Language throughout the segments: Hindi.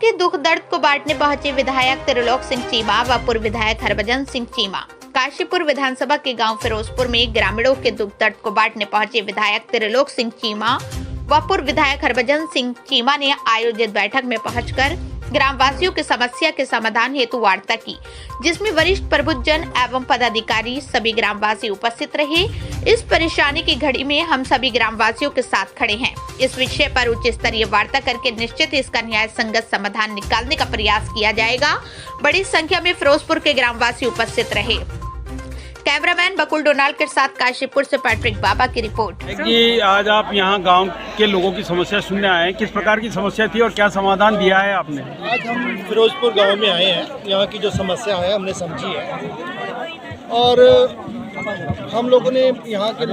के दुख दर्द को बांटने पहुंचे विधायक त्रिलोक सिंह चीमा व पूर्व विधायक हरभजन सिंह चीमा। काशीपुर विधानसभा के गांव फिरोजपुर में ग्रामीणों के दुख दर्द को बांटने पहुंचे विधायक त्रिलोक सिंह चीमा व पूर्व विधायक हरभजन सिंह चीमा ने आयोजित बैठक में पहुंचकर ग्रामवासियों की समस्या के समाधान हेतु वार्ता की, जिसमें वरिष्ठ प्रबुद्धजन एवं पदाधिकारी सभी ग्रामवासी उपस्थित रहे। इस परेशानी की घड़ी में हम सभी ग्रामवासियों के साथ खड़े हैं। इस विषय पर उच्च स्तरीय वार्ता करके निश्चित इसका न्याय संगत समाधान निकालने का प्रयास किया जाएगा। बड़ी संख्या में फिरोजपुर के ग्रामवासी उपस्थित रहे। कैमरामैन बकुल डोनाल्ड के साथ काशीपुर से पैट्रिक बाबा की रिपोर्ट। जी, आज आप यहाँ गांव के लोगों की समस्या सुनने आए हैं। किस प्रकार की समस्या थी और क्या समाधान दिया है आपने? आज हम फिरोजपुर गांव में आए हैं। यहाँ की जो समस्या है हमने समझी है और हम लोगों ने यहाँ के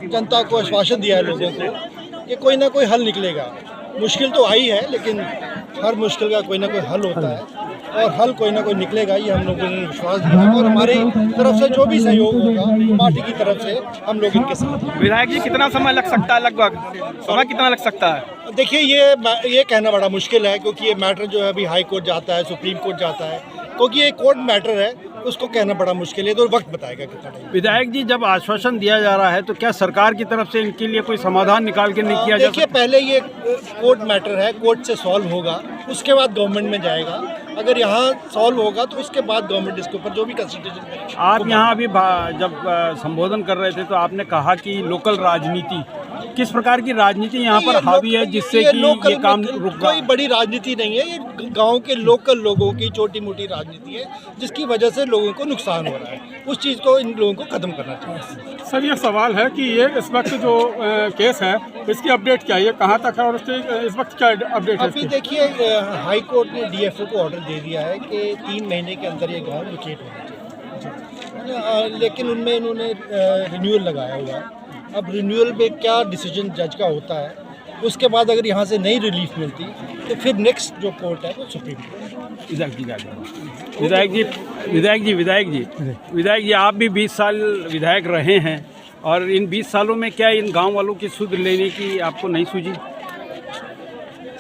जनता को आश्वासन दिया है लोगों को कि कोई ना कोई हल निकलेगा। मुश्किल तो आई है, लेकिन हर मुश्किल का कोई ना कोई हल होता है और हल कोई ना कोई निकलेगा, ये हम लोगों ने विश्वास दिया और हमारी तरफ से जो भी सहयोग होगा पार्टी की तरफ से हम लोग इनके साथ हैं। विधायक जी, कितना समय लग सकता है? लगभग समय कितना लग सकता है? देखिए, ये कहना बड़ा मुश्किल है, क्योंकि ये मैटर जो है अभी हाई कोर्ट जाता है, सुप्रीम कोर्ट जाता है, क्योंकि ये कोर्ट मैटर है, उसको कहना बड़ा मुश्किल है, तो वक्त बताएगा कितना टाइम। विधायक जी, जब आश्वासन दिया जा रहा है तो क्या सरकार की तरफ से इनके लिए कोई समाधान निकाल के नहीं किया जा सकता? देखिए, पहले ये कोर्ट मैटर है, कोर्ट से सॉल्व होगा, उसके बाद गवर्नमेंट में जाएगा। अगर यहाँ सॉल्व होगा तो उसके बाद गवर्नमेंट इसके ऊपर जो भी कंसिडरेशन करेगी। आप यहाँ अभी जब संबोधन कर रहे थे तो आपने कहा कि लोकल राजनीति, किस प्रकार की राजनीति यहाँ पर हावी है जिससे कि ये काम रुक गया? कोई बड़ी राजनीति नहीं है, ये गांव के लोकल लोगों की छोटी मोटी राजनीति है, जिसकी वजह से लोगों को नुकसान हो रहा है। उस चीज़ को इन लोगों को खत्म करना चाहिए। सर, ये सवाल है कि ये इस वक्त जो केस है इसकी अपडेट क्या है, कहाँ तक है और उसके इस वक्त क्या अपडेट है? अभी देखिए, हाई कोर्ट ने डीएफओ को ऑर्डर दे दिया है कि 3 महीने के अंदर ये गाँव लोकेट होना चाहिए, लेकिन उनमें इन्होंने रिन्यूअल लगाया हुआ है। अब रिन्यूअल में क्या डिसीजन जज का होता है, उसके बाद अगर यहाँ से नई रिलीफ मिलती तो फिर नेक्स्ट जो कोर्ट है वो सुप्रीम कोर्ट। विधायक जी, आप भी 20 साल विधायक रहे हैं और इन 20 सालों में क्या इन गांव वालों की सुध लेने की आपको नहीं सूझी?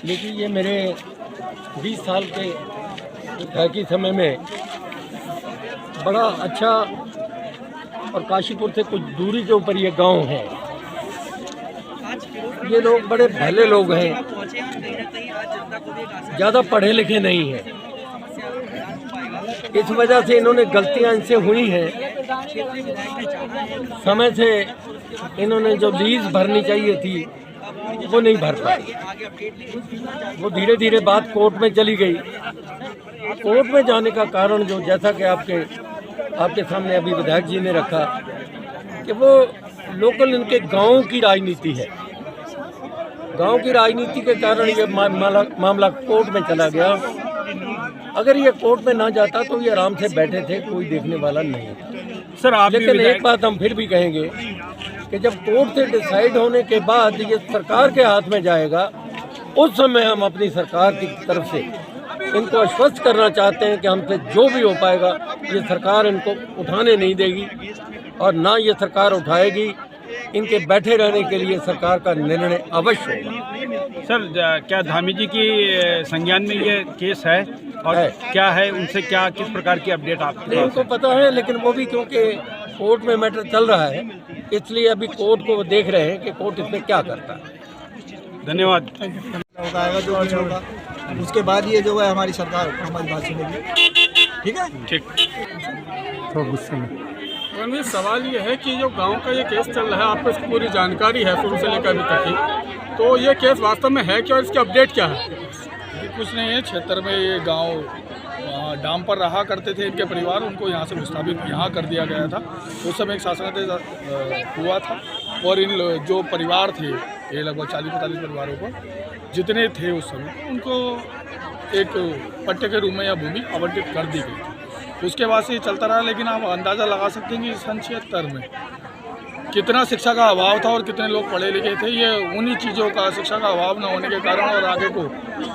देखिए, ये मेरे 20 साल के विधायकी समय में बड़ा अच्छा, और काशीपुर से कुछ दूरी के ऊपर ये गांव है। ये लोग बड़े भले लोग हैं, ज़्यादा पढ़े लिखे नहीं हैं। इस वजह से इन्होंने गलतियां इनसे हुई हैं। समय से इन्होंने जो लीज भरनी चाहिए थी वो नहीं भर पाई। वो धीरे धीरे बात कोर्ट में चली गई। कोर्ट में जाने का कारण जो, जैसा कि आपके सामने अभी विधायक जी ने रखा, कि वो लोकल इनके गांव की राजनीति है। गांव की राजनीति के कारण ये मामला कोर्ट में चला गया। अगर ये कोर्ट में ना जाता तो ये आराम से बैठे थे, कोई देखने वाला नहीं। सर, आप लेकिन एक बात हम फिर भी कहेंगे कि जब कोर्ट से डिसाइड होने के बाद ये सरकार के हाथ में जाएगा, उस समय हम अपनी सरकार की तरफ से इनको आश्वस्त करना चाहते हैं कि हमसे जो भी हो पाएगा ये सरकार इनको उठाने नहीं देगी, और ना ये सरकार उठाएगी। इनके बैठे रहने के लिए सरकार का निर्णय अवश्य होगा। सर, क्या धामी जी की संज्ञान में ये केस है और क्या है उनसे, क्या किस प्रकार की अपडेट आपको? उनको पता है, लेकिन वो भी क्योंकि कोर्ट में मैटर चल रहा है, इसलिए अभी कोर्ट को देख रहे हैं कि कोर्ट इसमें क्या करता है। धन्यवाद। होगा जो भी होगा, उसके बाद ये जो है हमारी सरकार हमारी बात सुनेगी। ठीक है, ठीक। तो गुस्से में सवाल ये है कि जो गांव का ये केस चल रहा है, आपको इसकी पूरी जानकारी है शुरू से लेकर अभी तक की, तो ये केस वास्तव में है क्या और इसकी अपडेट क्या है? कुछ नहीं है। क्षेत्र में ये गांव डाम पर रहा करते थे इनके परिवार, उनको यहाँ से विस्थापित यहाँ कर दिया गया था। उस समय एक शासनादेश हुआ था और इन जो परिवार थे, ये लगभग 40-45 परिवारों को जितने थे उस समय, उनको एक पट्टे के रूप में या भूमि आवंटित कर दी गई थी। उसके बाद से ये चलता रहा, लेकिन आप अंदाज़ा लगा सकते हैं कि सन 76 में कितना शिक्षा का अभाव था और कितने लोग पढ़े लिखे थे। ये उन्हीं चीज़ों का, शिक्षा का अभाव न होने के कारण, और आगे को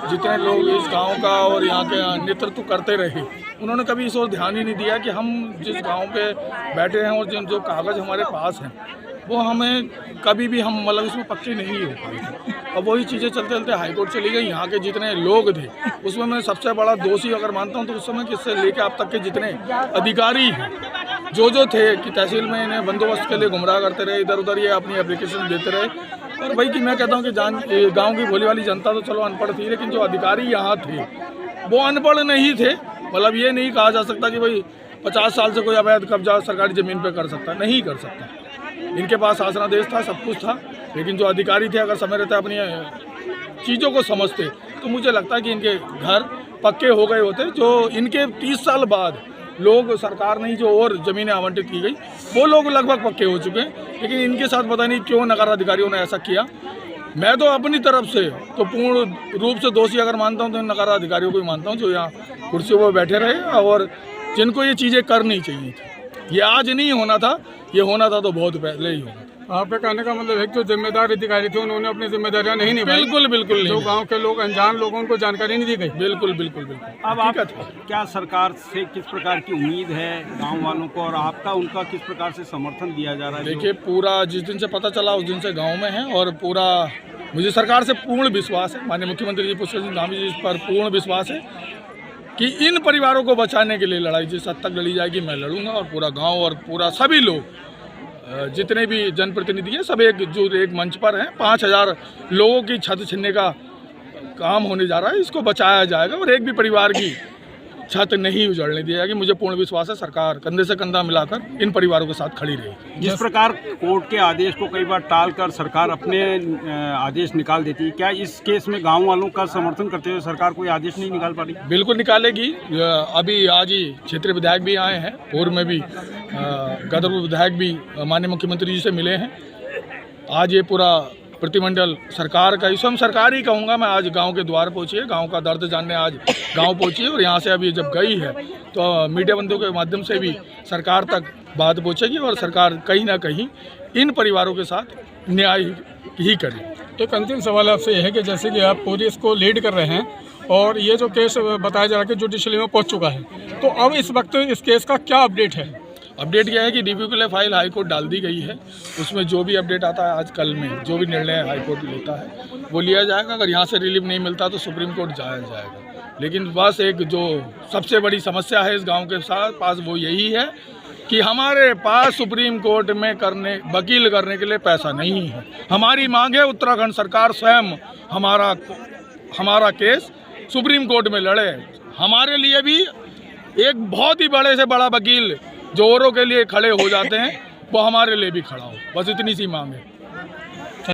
जितने लोग इस गांव का और यहाँ के नेतृत्व करते रहे, उन्होंने कभी इस ओर ध्यान ही नहीं दिया कि हम जिस गांव पे बैठे हैं और जो कागज़ हमारे पास हैं वो हमें कभी भी हम मतलब इसमें पक्के नहीं हो पाए थे। अब वही चीज़ें चलते चलते हाईकोर्ट चली गई। यहाँ के जितने लोग थे उसमें मैं सबसे बड़ा दोषी अगर मानता हूँ तो उस समय किससे लेके अब तक के जितने अधिकारी हैं जो थे कि तहसील में इन्हें बंदोबस्त के लिए गुमराह करते रहे, इधर उधर ये अपनी एप्लीकेशन देते रहे। और भाई कि मैं कहता हूँ कि गाँव की भोली वाली जनता तो चलो अनपढ़ थी, लेकिन जो अधिकारी यहाँ थे वो अनपढ़ नहीं थे। मतलब ये नहीं कहा जा सकता कि भाई 50 साल से कोई अवैध कब्जा सरकारी ज़मीन पे कर सकता, नहीं कर सकता। इनके पास शासनादेश था, सब कुछ था, लेकिन जो अधिकारी थे अगर समय रहते अपनी चीज़ों को समझते तो मुझे लगता है कि इनके घर पक्के हो गए होते। जो इनके 30 साल बाद लोग सरकार नहीं जो और ज़मीनें आवंटित की गई वो लोग लगभग पक्के हो चुके हैं, लेकिन इनके साथ पता नहीं क्यों नगर अधिकारियों ने ऐसा किया। मैं तो अपनी तरफ से तो पूर्ण रूप से दोषी अगर मानता हूँ तो नगर अधिकारियों को ही मानता हूँ जो यहाँ कुर्सियों पर बैठे रहे और जिनको ये चीज़ें करनी चाहिए थी। ये आज नहीं होना था, ये होना था तो बहुत पहले ही होना था। आपके कहने का मतलब है कि जो जिम्मेदार अधिकारी थे उन्होंने अपनी जिम्मेदारियां नहीं निभाई। बिल्कुल बिल्कुल नहीं। जो गांव के लोग अनजान लोगों उनको जानकारी नहीं दी गई। बिल्कुल बिल्कुल बिल्कुल। अब आप क्या सरकार से किस प्रकार की उम्मीद है गांव वालों को, और आपका उनका किस प्रकार से समर्थन दिया जा रहा है? देखिए, पूरा जिस दिन से पता चला उस दिन से गाँव में है और पूरा मुझे सरकार से पूर्ण विश्वास है, माननीय मुख्यमंत्री जी पुष्कर सिंह धामी जी पर पूर्ण विश्वास है कि इन परिवारों को बचाने के लिए लड़ाई जिस हद तक लड़ी जाएगी मैं लड़ूंगा। और पूरा गांव और पूरा सभी लोग जितने भी जनप्रतिनिधि हैं सब एक मंच पर हैं। 5000 लोगों की छत छीनने का काम होने जा रहा है, इसको बचाया जाएगा और एक भी परिवार की छत नहीं उजड़ने दी जाएगी। मुझे पूर्ण विश्वास है सरकार कंधे से कंधा मिलाकर इन परिवारों के साथ खड़ी रहेगी। जिस प्रकार कोर्ट के आदेश को कई बार टालकर सरकार अपने आदेश निकाल देती है, क्या इस केस में गांव वालों का समर्थन करते हुए सरकार कोई आदेश नहीं निकाल पा रही? बिल्कुल निकालेगी। अभी आज ही क्षेत्रीय विधायक भी आए हैं, पूर्व में भी गदरपुर विधायक भी माननीय मुख्यमंत्री जी से मिले हैं। आज ये पूरा प्रतिमंडल सरकार का, इसको हम सरकार ही कहूँगा मैं, आज गांव के द्वार पहुँची है, गांव का दर्द जानने आज गांव पहुँची है। और यहाँ से अभी जब गई है तो मीडिया बंधुओं के माध्यम से भी सरकार तक बात पहुँचेगी और सरकार कहीं ना कहीं इन परिवारों के साथ न्याय ही करे। एक अंतिम सवाल आपसे यह है कि जैसे कि आप पूरी इसको लीड कर रहे हैं और ये जो केस बताया जा रहा है कि जुडिशरी में पहुँच चुका है, तो अब इस वक्त इस केस का क्या अपडेट है? अपडेट यह है कि रिव्यू के लिए फाइल हाईकोर्ट डाल दी गई है। उसमें जो भी अपडेट आता है आज कल में, जो भी निर्णय हाईकोर्ट लेता है वो लिया जाएगा। अगर यहाँ से रिलीफ नहीं मिलता तो सुप्रीम कोर्ट जाया जाएगा। लेकिन बस एक जो सबसे बड़ी समस्या है इस गांव के पास वो यही है कि हमारे पास सुप्रीम कोर्ट में वकील करने के लिए पैसा नहीं है। हमारी मांग है उत्तराखंड सरकार स्वयं हमारा केस सुप्रीम कोर्ट में लड़े। हमारे लिए भी एक बहुत ही बड़े से बड़ा वकील जो औरों के लिए खड़े हो जाते हैं वो हमारे लिए भी खड़ा हो, बस इतनी सी मांग है।